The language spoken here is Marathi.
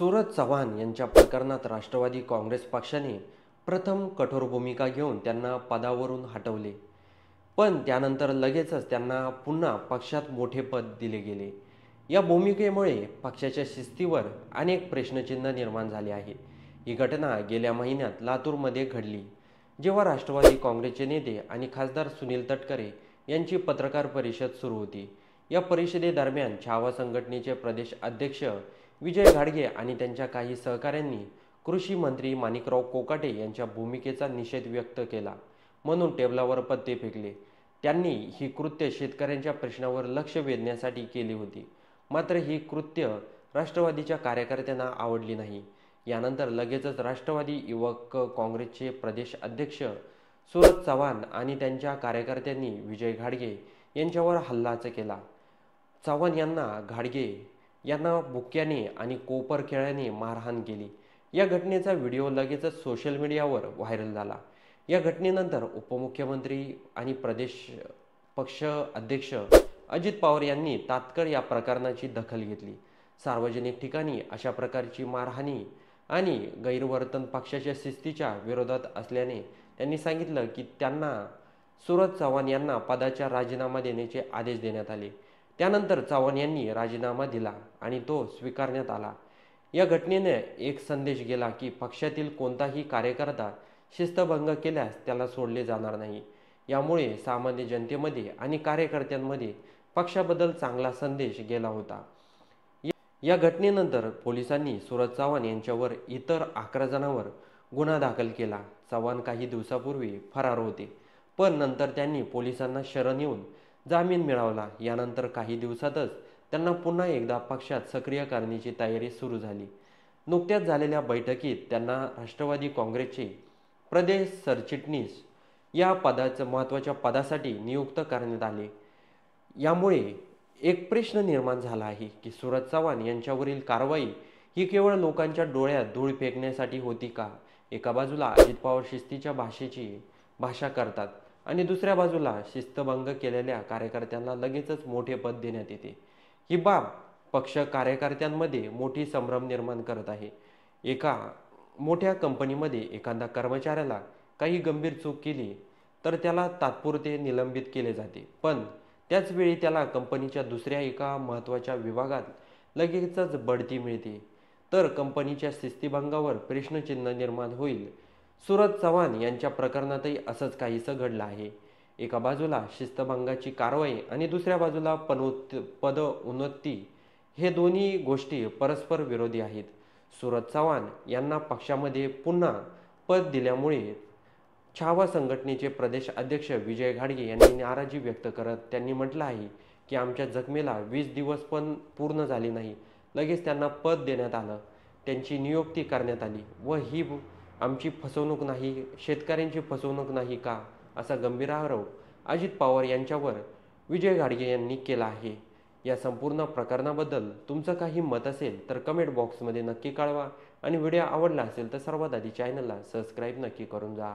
सूरज चव्हाण यांच्या प्रकरणात राष्ट्रवादी काँग्रेस पक्षाने प्रथम कठोर भूमिका घेऊन त्यांना पदावरून हटवले. पण त्यानंतर लगेचच त्यांना पुन्हा पक्षात मोठे पद दिले गेले. या भूमिकेमुळे पक्षाच्या शिस्तीवर अनेक प्रश्नचिन्ह निर्माण झाले आहे. ही घटना गेल्या महिन्यात लातूरमध्ये घडली, जेव्हा राष्ट्रवादी काँग्रेसचे नेते आणि खासदार सुनील तटकरे यांची पत्रकार परिषद सुरू होती. या परिषदेदरम्यान छावा संघटनेचे प्रदेश अध्यक्ष विजय घाडगे आणि त्यांच्या काही सहकाऱ्यांनी कृषी मंत्री माणिकराव कोकाटे यांच्या भूमिकेचा निषेध व्यक्त केला म्हणून टेबलावर पत्ते फेकले. त्यांनी ही कृत्य शेतकऱ्यांच्या प्रश्नावर लक्ष वेधण्यासाठी केली होती. मात्र ही कृत्य राष्ट्रवादीच्या कार्यकर्त्यांना आवडली नाही. यानंतर लगेचच राष्ट्रवादी युवक काँग्रेसचे प्रदेश अध्यक्ष सूरज चव्हाण आणि त्यांच्या कार्यकर्त्यांनी विजय घाडगे यांच्यावर हल्लाच केला. चव्हाण यांना घाडगे यांना बुक्क्याने आणि कोपर खेळ्याने मारहाण केली. या घटनेचा व्हिडिओ लगेचच सोशल मीडियावर व्हायरल झाला. या घटनेनंतर उपमुख्यमंत्री आणि प्रदेश पक्ष अध्यक्ष अजित पवार यांनी तात्काळ या प्रकरणाची दखल घेतली. सार्वजनिक ठिकाणी अशा प्रकारची मारहाणी आणि गैरवर्तन पक्षाच्या शिस्तीच्या विरोधात असल्याने त्यांनी सांगितलं की त्यांना सूरज चव्हाण यांना पदाचा राजीनामा देण्याचे आदेश देण्यात आले. त्यानंतर चव्हाण यांनी राजीनामा दिला आणि तो स्वीकारण्यात आला. या घटनेने एक संदेश गेला की पक्षातील कोणताही कार्यकर्ता शिस्तभंग केल्यास त्याला सोडले जाणार नाही. यामुळे सामान्य जनतेमध्ये आणि कार्यकर्त्यांमध्ये पक्षाबद्दल चांगला संदेश गेला होता. या घटनेनंतर पोलिसांनी सूरज चव्हाण यांच्यावर इतर 11 जणांवर गुन्हा दाखल केला. चव्हाण काही दिवसापूर्वी फरार होते, पण नंतर त्यांनी पोलिसांना शरण येऊन जामीन मिळवला. यानंतर काही दिवसातच त्यांना पुन्हा एकदा पक्षात सक्रिय करण्याची तयारी सुरू झाली. नुकत्याच झालेल्या बैठकीत त्यांना राष्ट्रवादी काँग्रेसचे प्रदेश सरचिटणीस या महत्त्वाच्या पदासाठी नियुक्त करण्यात आले. यामुळे एक प्रश्न निर्माण झाला आहे की सूरज चव्हाण यांच्यावरील कारवाई ही केवळ लोकांच्या डोळ्यात धूळ फेकण्यासाठी होती का? एका बाजूला अजित पवार शिस्तीच्या भाषा करतात आणि दुसऱ्या बाजूला शिस्तभंग केलेल्या कार्यकर्त्यांना लगेचच मोठे पद देण्यात येते. ही बाब पक्ष कार्यकर्त्यांमध्ये मोठी संभ्रम निर्माण करत आहे. एका मोठ्या कंपनीमध्ये एखाद्या कर्मचाऱ्याला काही गंभीर चूक केली तर त्याला तात्पुरते निलंबित केले जाते, पण त्याच वेळी त्याला कंपनीच्या दुसऱ्या एका महत्त्वाच्या विभागात लगेचच बढती मिळते. तर कंपनीच्या शिस्तीभंगावर प्रश्नचिन्ह निर्माण होईल. सूरज चव्हाण यांच्या प्रकरणातही असंच काहीसं घडलं आहे. एका बाजूला शिस्तभंगाची कारवाई आणि दुसऱ्या बाजूला पदोन्नती, हे दोन्ही गोष्टी परस्पर विरोधी आहेत. सूरज चव्हाण यांना पक्षामध्ये पुन्हा पद दिल्यामुळे छावा संघटनेचे प्रदेश अध्यक्ष विजय घाडगे यांनी नाराजी व्यक्त करत त्यांनी म्हटलं आहे की आमच्या जखमेला 20 दिवस पण पूर्ण झाले नाही, लगेच त्यांना पद देण्यात आलं, त्यांची नियुक्ती करण्यात आली व ही आमची फसवणूक नाही, शेतकऱ्यांची फसवणूक नाही का, असा गंभीर आरोप अजित पवार यांच्यावर विजय घाडगे यांनी केला आहे. या संपूर्ण प्रकरणाबद्दल तुमचं काही मत असेल तर कमेंट बॉक्समध्ये नक्की कळवा आणि व्हिडिओ आवडला असेल तर सर्वात आधी चॅनलला सबस्क्राईब नक्की करून जा.